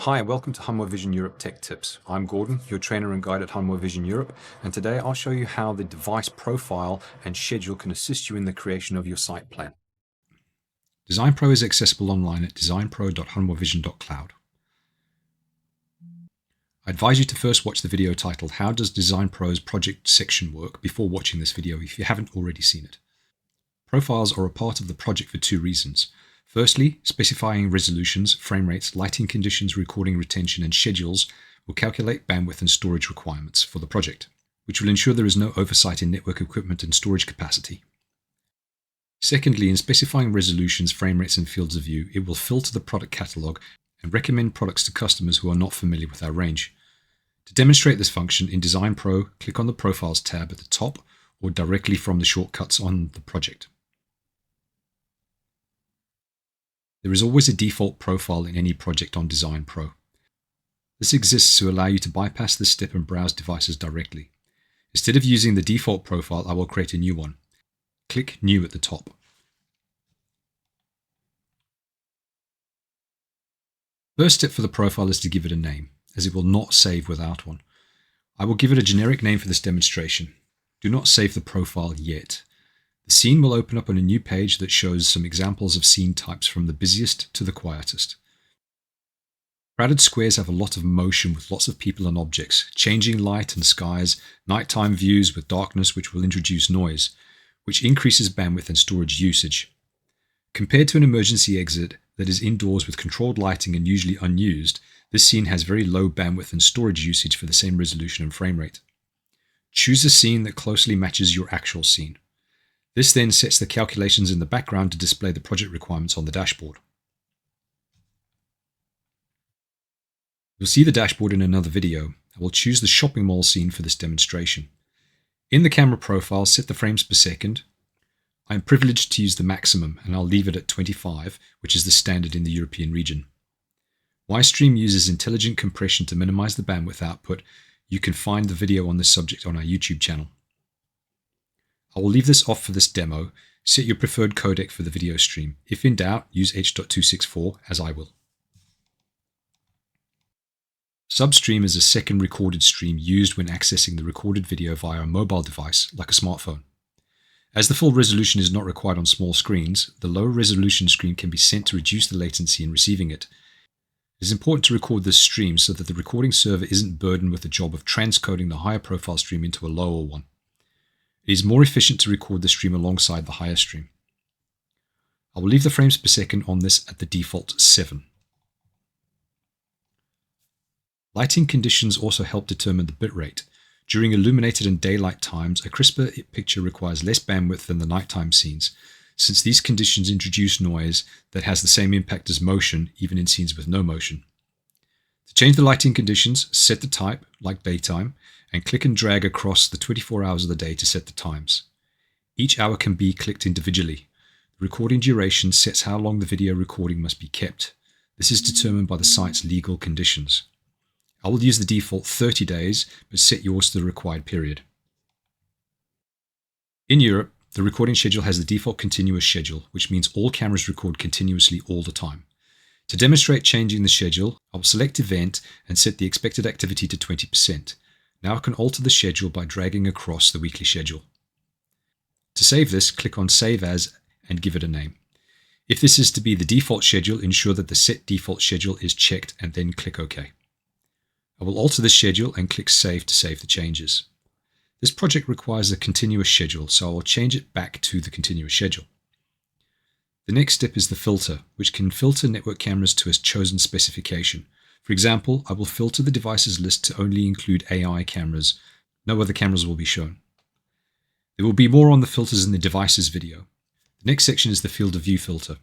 Hi, welcome to Hanwha Vision Europe Tech Tips. I'm Gordon, your trainer and guide at Hanwha Vision Europe, and today I'll show you how the device profile and schedule can assist you in the creation of your site plan. DesignPro is accessible online at designpro.hanwhavision.cloud. I advise you to first watch the video titled How Does DesignPro's Project section work before watching this video if you haven't already seen it. Profiles are a part of the project for two reasons. Firstly, specifying resolutions, frame rates, lighting conditions, recording retention, and schedules will calculate bandwidth and storage requirements for the project, which will ensure there is no oversight in network equipment and storage capacity. Secondly, in specifying resolutions, frame rates, and fields of view, it will filter the product catalog and recommend products to customers who are not familiar with our range. To demonstrate this function in DesignPro, click on the Profiles tab at the top or directly from the shortcuts on the project. There is always a default profile in any project on DesignPro. This exists to allow you to bypass this step and browse devices directly. Instead of using the default profile, I will create a new one. Click New at the top. First step for the profile is to give it a name, as it will not save without one. I will give it a generic name for this demonstration. Do not save the profile yet. The scene will open up on a new page that shows some examples of scene types from the busiest to the quietest. Crowded squares have a lot of motion with lots of people and objects, changing light and skies, nighttime views with darkness which will introduce noise, which increases bandwidth and storage usage. Compared to an emergency exit that is indoors with controlled lighting and usually unused, this scene has very low bandwidth and storage usage for the same resolution and frame rate. Choose a scene that closely matches your actual scene. This then sets the calculations in the background to display the project requirements on the dashboard. You'll see the dashboard in another video. I will choose the shopping mall scene for this demonstration. In the camera profile, set the frames per second. I am privileged to use the maximum, and I'll leave it at 25, which is the standard in the European region. YStream uses intelligent compression to minimize the bandwidth output. You can find the video on this subject on our YouTube channel. I will leave this off for this demo. Set your preferred codec for the video stream. If in doubt, use H.264 as I will. Substream is a second recorded stream used when accessing the recorded video via a mobile device like a smartphone. As the full resolution is not required on small screens, the lower resolution screen can be sent to reduce the latency in receiving it. It is important to record this stream so that the recording server isn't burdened with the job of transcoding the higher profile stream into a lower one. It is more efficient to record the stream alongside the higher stream. I will leave the frames per second on this at the default 7. Lighting conditions also help determine the bitrate. During illuminated and daylight times, a crisper picture requires less bandwidth than the nighttime scenes, since these conditions introduce noise that has the same impact as motion, even in scenes with no motion. To change the lighting conditions, set the type, like daytime, and click and drag across the 24 hours of the day to set the times. Each hour can be clicked individually. The recording duration sets how long the video recording must be kept. This is determined by the site's legal conditions. I will use the default 30 days, but set yours to the required period. In Europe, the recording schedule has the default continuous schedule, which means all cameras record continuously all the time. To demonstrate changing the schedule, I will select Event and set the expected activity to 20%. Now I can alter the schedule by dragging across the weekly schedule. To save this, click on Save As and give it a name. If this is to be the default schedule, ensure that the Set Default Schedule is checked and then click OK. I will alter the schedule and click Save to save the changes. This project requires a continuous schedule, so I will change it back to the continuous schedule. The next step is the filter, which can filter network cameras to a chosen specification. For example, I will filter the devices list to only include AI cameras. No other cameras will be shown. There will be more on the filters in the devices video. The next section is the field of view filter.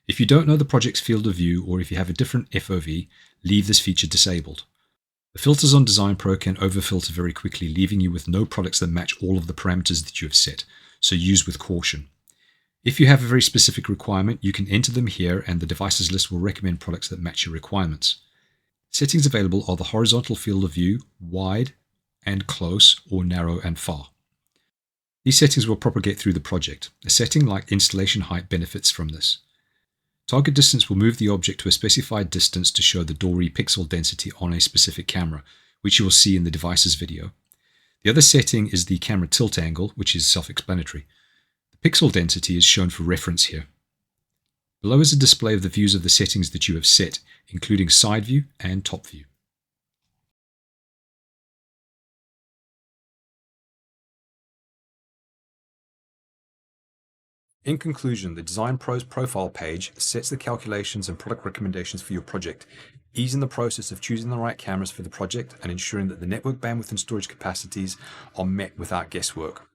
If you don't know the project's field of view, or if you have a different FOV, leave this feature disabled. The filters on DesignPro can overfilter very quickly, leaving you with no products that match all of the parameters that you have set, so use with caution. If you have a very specific requirement, you can enter them here and the devices list will recommend products that match your requirements. Settings available are the horizontal field of view, wide and close, or narrow and far. These settings will propagate through the project. A setting like installation height benefits from this. Target distance will move the object to a specified distance to show the dory pixel density on a specific camera, which you will see in the devices video. The other setting is the camera tilt angle, which is self-explanatory. The pixel density is shown for reference here. Below is a display of the views of the settings that you have set, including side view and top view. In conclusion, the DesignPro's profile page sets the calculations and product recommendations for your project, easing the process of choosing the right cameras for the project and ensuring that the network bandwidth and storage capacities are met without guesswork.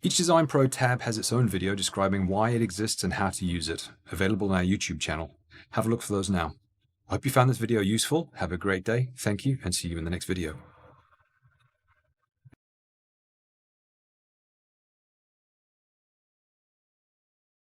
Each DesignPro tab has its own video describing why it exists and how to use it, available on our YouTube channel. Have a look for those now. I hope you found this video useful. Have a great day. Thank you, and see you in the next video.